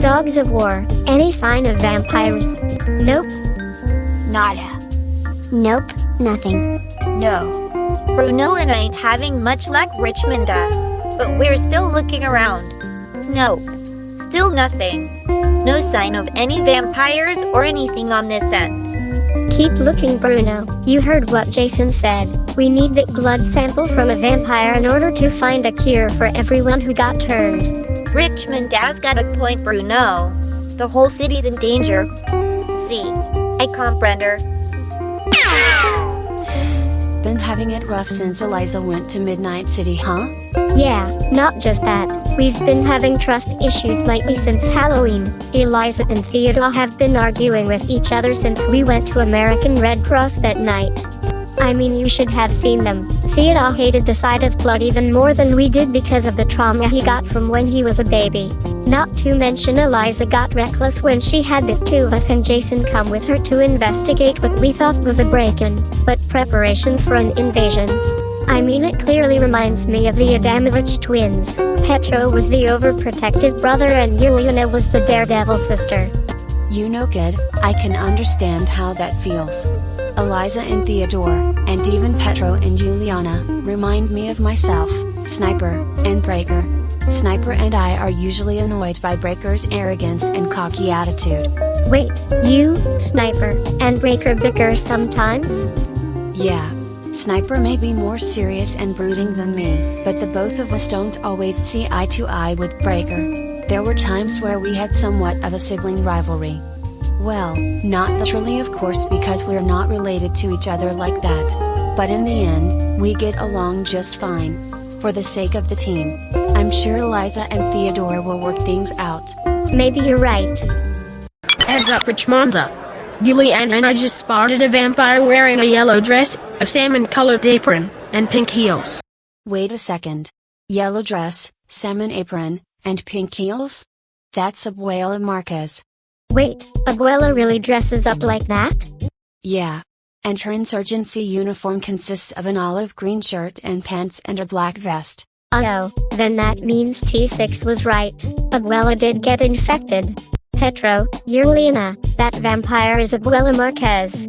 Dogs of war. Any sign of vampires? Nope. Nada. Nope, nothing. No. Bruno and I ain't having much luck, Richmonda. But we're still looking around. Nope. Still nothing. No sign of any vampires or anything on this end. Keep looking, Bruno. You heard what Jason said. We need that blood sample from a vampire in order to find a cure for everyone who got turned. Richmonda's got a point, Bruno. The whole city's in danger. See, I comprender. Been having it rough since Eliza went to Midnight City, huh? Yeah, not just that. We've been having trust issues lately since Halloween. Eliza and Theodore have been arguing with each other since we went to American Red Cross that night. I mean, you should have seen them. Theodore hated the sight of blood even more than we did because of the trauma he got from when he was a baby. Not to mention Eliza got reckless when she had the two of us and Jason come with her to investigate what we thought was a break-in, but preparations for an invasion. I mean, it clearly reminds me of the Adamovich twins. Petro was the overprotective brother and Yuliana was the daredevil sister. You know, kid, I can understand how that feels. Eliza and Theodore, and even Petro and Juliana, remind me of myself, Sniper, and Breaker. Sniper and I are usually annoyed by Breaker's arrogance and cocky attitude. Wait, you, Sniper, and Breaker bicker sometimes? Yeah. Sniper may be more serious and brooding than me, but the both of us don't always see eye to eye with Breaker. There were times where we had somewhat of a sibling rivalry. Well, not literally of course because we're not related to each other like that. But in the end, we get along just fine. For the sake of the team. I'm sure Eliza and Theodore will work things out. Maybe you're right. Heads up, Richmonda. Juliana and I just spotted a vampire wearing a yellow dress, a salmon-colored apron, and pink heels. Wait a second. Yellow dress, salmon apron, and pink heels? That's Abuela Marquez. Wait, Abuela really dresses up like that? Yeah. And her insurgency uniform consists of an olive green shirt and pants and a black vest. Oh, then that means T6 was right. Abuela did get infected. Petro, Juliana, that vampire is Abuela Marquez.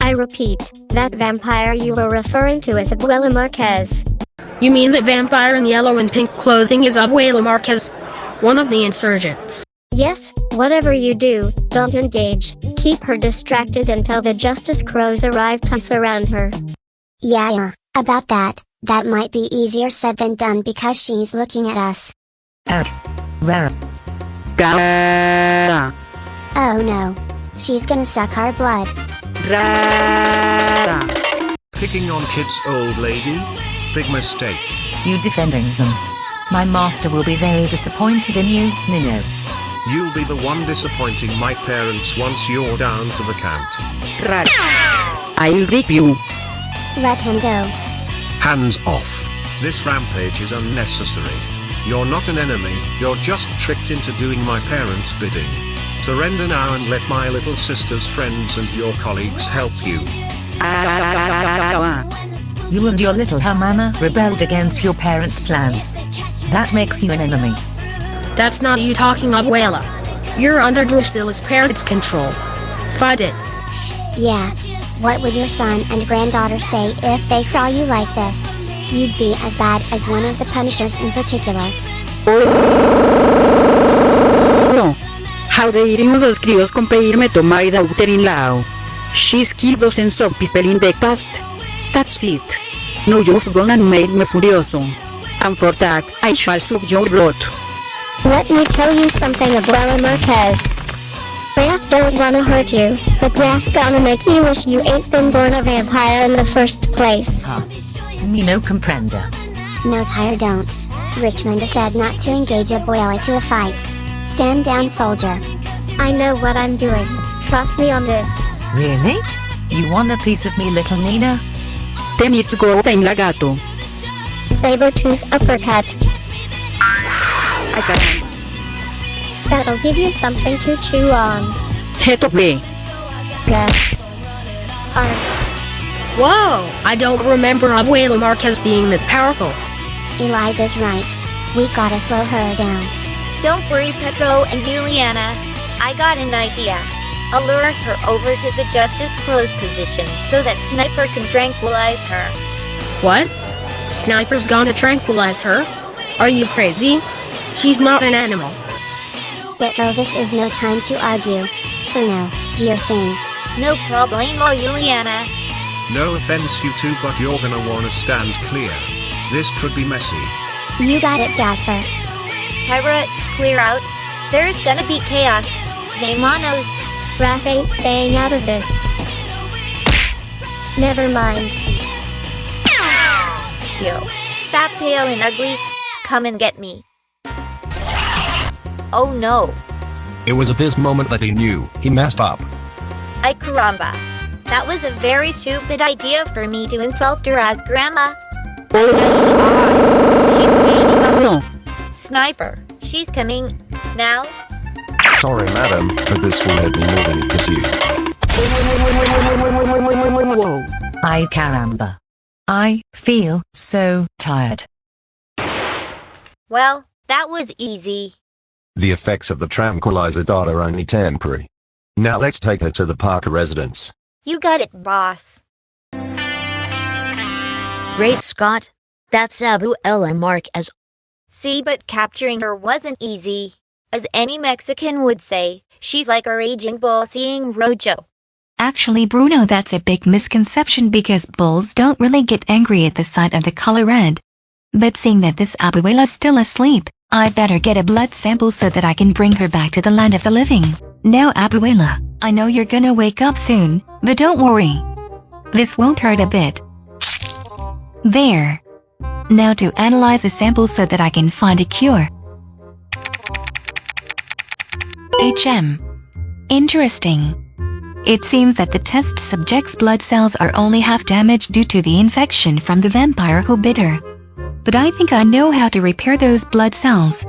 I repeat, that vampire you were referring to is Abuela Marquez. You mean the vampire in yellow and pink clothing is Abuela Marquez, one of the insurgents? Yes, whatever you do, don't engage. Keep her distracted until the Justice Crows arrive to surround her. Yeah, about that, that might be easier said than done because she's looking at us. Oh no. She's gonna suck our blood. Picking on kids, old lady? Big mistake. You defending them. My master will be very disappointed in you, Nino. You'll be the one disappointing my parents once you're down for the count. I'll rip you. Let him go. Hands off. This rampage is unnecessary. You're not an enemy, you're just tricked into doing my parents' bidding. Surrender now and let my little sister's friends and your colleagues help you. You and your little Hermana rebelled against your parents' plans. That makes you an enemy. That's not you talking, Abuela. You're under Drusilla's parents' control. Fight it. Yeah. What would your son and granddaughter say if they saw you like this? You'd be as bad as one of the Punishers in particular. No. How they ring those críos con pedirme tomar daughter-in law. She's killed us and some people in the past. That's it. No, you've gonna make me furioso. And for that, I shall suck your blood. Let me tell you something, Abuela Marquez. Wrath don't wanna hurt you, but wrath gonna make you wish you ain't been born a vampire in the first place. Me no comprender. No, Tyre, don't. Richmonda said not to engage Abuela to a fight. Stand down, soldier. I know what I'm doing. Trust me on this. Really? You want a piece of me, little Nina? Then it's go time lagato. Saber-tooth uppercut. Ay, caramba. That'll give you something to chew on. Heto play. Whoa! I don't remember Abuela Marquez being that powerful. Eliza's right. We gotta slow her down. Don't worry, Pedro and Juliana. I got an idea. I'll lure her over to the Justice Crow's position so that Sniper can tranquilize her. What? Sniper's gonna tranquilize her? Are you crazy? She's not an animal. Getro, this is no time to argue. Bruno, do your thing. No problemo, Juliana. No offense you two, but you're gonna wanna stand clear. This could be messy. You got it, Jasper. Tyra, clear out. There's gonna be chaos. Neymanos. Raph ain't staying out of this. Never mind. Yo, fat, pale, and ugly, come and get me. Oh no. It was at this moment that he knew he messed up. Ay caramba. That was a very stupid idea for me to insult her as grandma. She's waiting up. No. Sniper, she's coming. Now? Sorry, madam, but this will hurt me more than it does you. Ay caramba. I feel so tired. Well, that was easy. The effects of the tranquilizer dart are only temporary. Now let's take her to the Parker residence. You got it, boss. Great Scott! That's Abuela Marquez. See, but capturing her wasn't easy. As any Mexican would say, she's like a raging bull seeing Rojo. Actually, Bruno, that's a big misconception because bulls don't really get angry at the sight of the color red. But seeing that this Abuela's still asleep, I'd better get a blood sample so that I can bring her back to the land of the living. Now, Abuela, I know you're gonna wake up soon, but don't worry. This won't hurt a bit. There. Now to analyze the sample so that I can find a cure. Interesting. It seems that the test subject's blood cells are only half damaged due to the infection from the vampire who bit her. But I think I know how to repair those blood cells.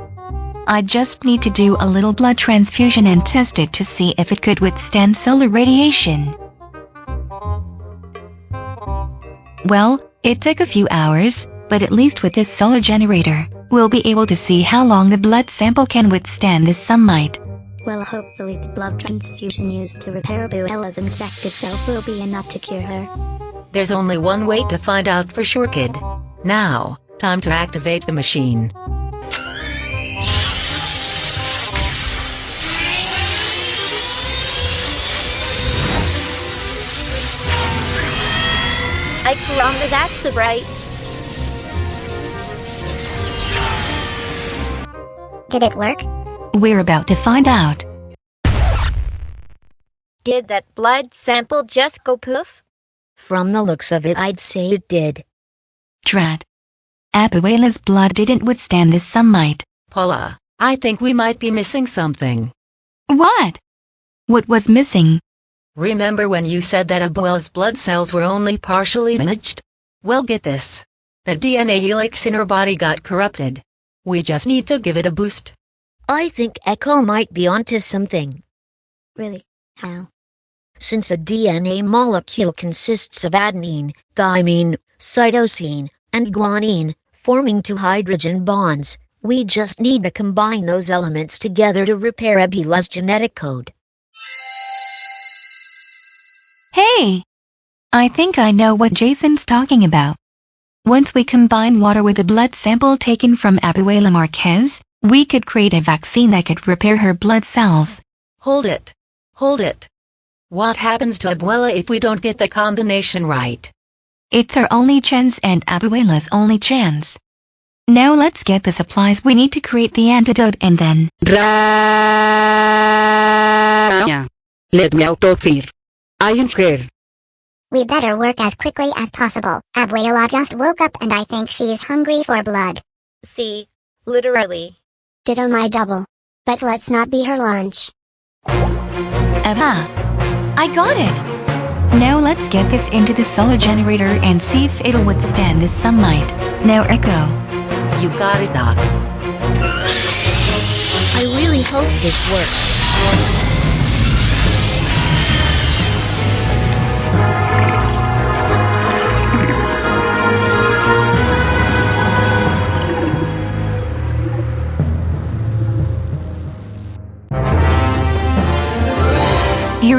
I just need to do a little blood transfusion and test it to see if it could withstand solar radiation. Well, it took a few hours, but at least with this solar generator, we'll be able to see how long the blood sample can withstand this sunlight. Well, hopefully the blood transfusion used to repair Abuela's infected cells will be enough to cure her. There's only one way to find out for sure, kid. Now, time to activate the machine. Ay caramba, that's so bright. Did it work? We're about to find out. Did that blood sample just go poof? From the looks of it, I'd say it did. Drat. Abuela's blood didn't withstand this sunlight. Paula, I think we might be missing something. What? What was missing? Remember when you said that Abuela's blood cells were only partially damaged? Well, get this. The DNA helix in her body got corrupted. We just need to give it a boost. I think Echo might be onto something. Really? How? Since a DNA molecule consists of adenine, thymine, cytosine, and guanine, forming two hydrogen bonds, we just need to combine those elements together to repair Abuela's genetic code. Hey! I think I know what Jason's talking about. Once we combine water with a blood sample taken from Abuela Marquez, we could create a vaccine that could repair her blood cells. Hold it. Hold it. What happens to Abuela if we don't get the combination right? It's our only chance and Abuela's only chance. Now let's get the supplies we need to create the antidote and then... Let me out of here. I am here. We better work as quickly as possible. Abuela just woke up and I think she's hungry for blood. See, literally. Ditto my double. But let's not be her lunch. Aha! I got it! Now let's get this into the solar generator and see if it'll withstand this sunlight. Now Echo. You got it, Doc. I really hope this works.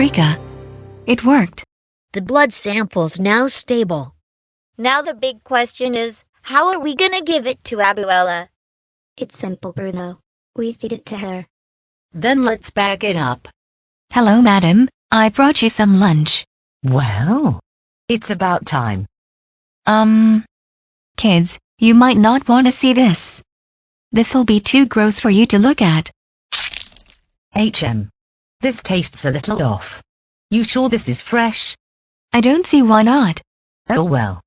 Eureka! It worked. The blood sample's now stable. Now the big question is, how are we gonna give it to Abuela? It's simple, Bruno. We feed it to her. Then let's bag it up. Hello, madam. I brought you some lunch. Well, it's about time. Kids, you might not want to see this. This'll be too gross for you to look at. This tastes a little off. You sure this is fresh? I don't see why not. Oh well.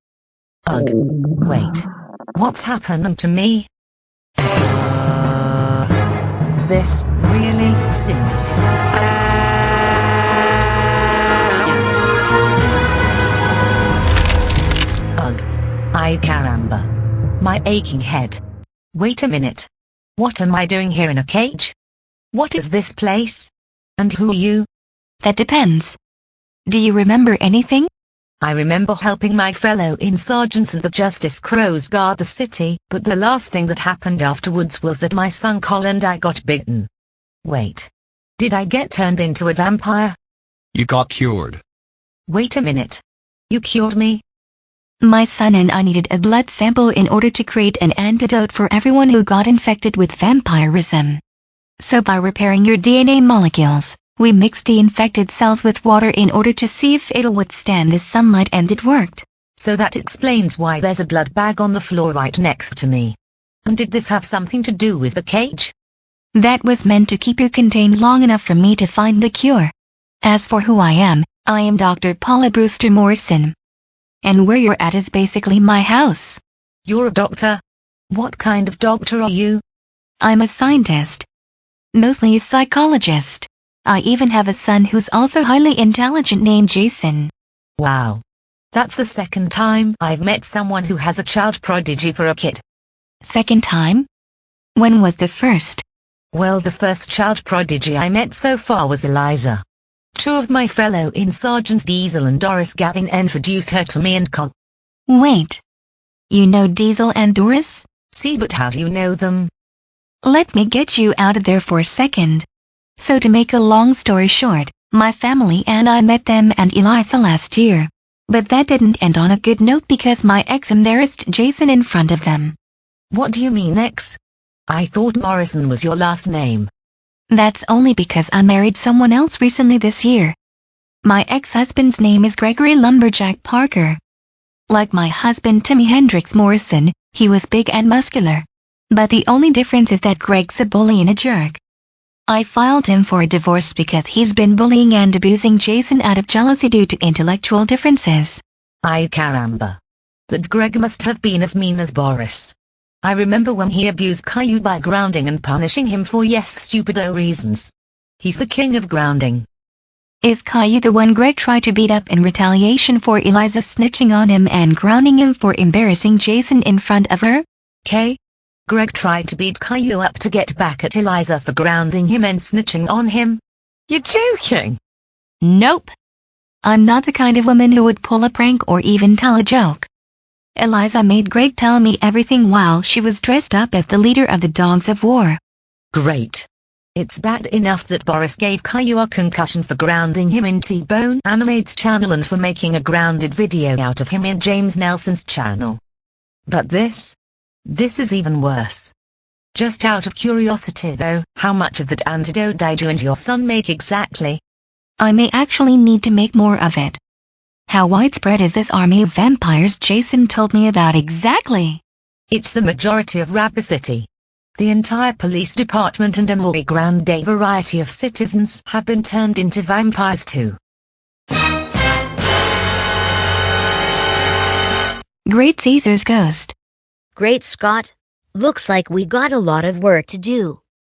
Ugh. Wait. What's happened to me? This really stinks. Ugh. Ay caramba. My aching head. Wait a minute. What am I doing here in a cage? What is this place? And who are you? That depends. Do you remember anything? I remember helping my fellow insurgents and the Justice Crows guard the city, but the last thing that happened afterwards was that my son Holland I got bitten. Wait. Did I get turned into a vampire? You got cured. Wait a minute. You cured me? My son and I needed a blood sample in order to create an antidote for everyone who got infected with vampirism. So by repairing your DNA molecules, we mixed the infected cells with water in order to see if it'll withstand the sunlight, and it worked. So that explains why there's a blood bag on the floor right next to me. And did this have something to do with the cage? That was meant to keep you contained long enough for me to find the cure. As for who I am Dr. Paula Brewster Morrison. And where you're at is basically my house. You're a doctor? What kind of doctor are you? I'm a scientist. Mostly a psychologist. I even have a son who's also highly intelligent named Jason. Wow. That's the second time I've met someone who has a child prodigy for a kid. Second time? When was the first? Well, the first child prodigy I met so far was Eliza. Two of my fellow insurgents Diesel and Doris Gavin introduced her to me and Wait. You know Diesel and Doris? See, but how do you know them? Let me get you out of there for a second. So to make a long story short, my family and I met them and Eliza last year. But that didn't end on a good note because my ex embarrassed Jason in front of them. What do you mean ex? I thought Morrison was your last name. That's only because I married someone else recently this year. My ex-husband's name is Gregory Lumberjack Parker. Like my husband Timmy Hendrix Morrison, he was big and muscular. But the only difference is that Greg's a bully and a jerk. I filed him for a divorce because he's been bullying and abusing Jason out of jealousy due to intellectual differences. Ay caramba. That Greg must have been as mean as Boris. I remember when he abused Caillou by grounding and punishing him for stupido reasons. He's the king of grounding. Is Caillou the one Greg tried to beat up in retaliation for Eliza snitching on him and grounding him for embarrassing Jason in front of her? Greg tried to beat Caillou up to get back at Eliza for grounding him and snitching on him? You're joking? Nope. I'm not the kind of woman who would pull a prank or even tell a joke. Eliza made Greg tell me everything while she was dressed up as the leader of the Dogs of War. Great. It's bad enough that Boris gave Caillou a concussion for grounding him in GoAnimate's channel and for making a grounded video out of him in James Nelson's channel. But this is even worse. Just out of curiosity though, how much of that antidote did you and your son make exactly? I may actually need to make more of it. How widespread is this army of vampires Jason told me about exactly? It's the majority of Rapper City. The entire police department and a more grande variety of citizens have been turned into vampires too. Great Caesar's ghost. Great Scott. Looks like we got a lot of work to do.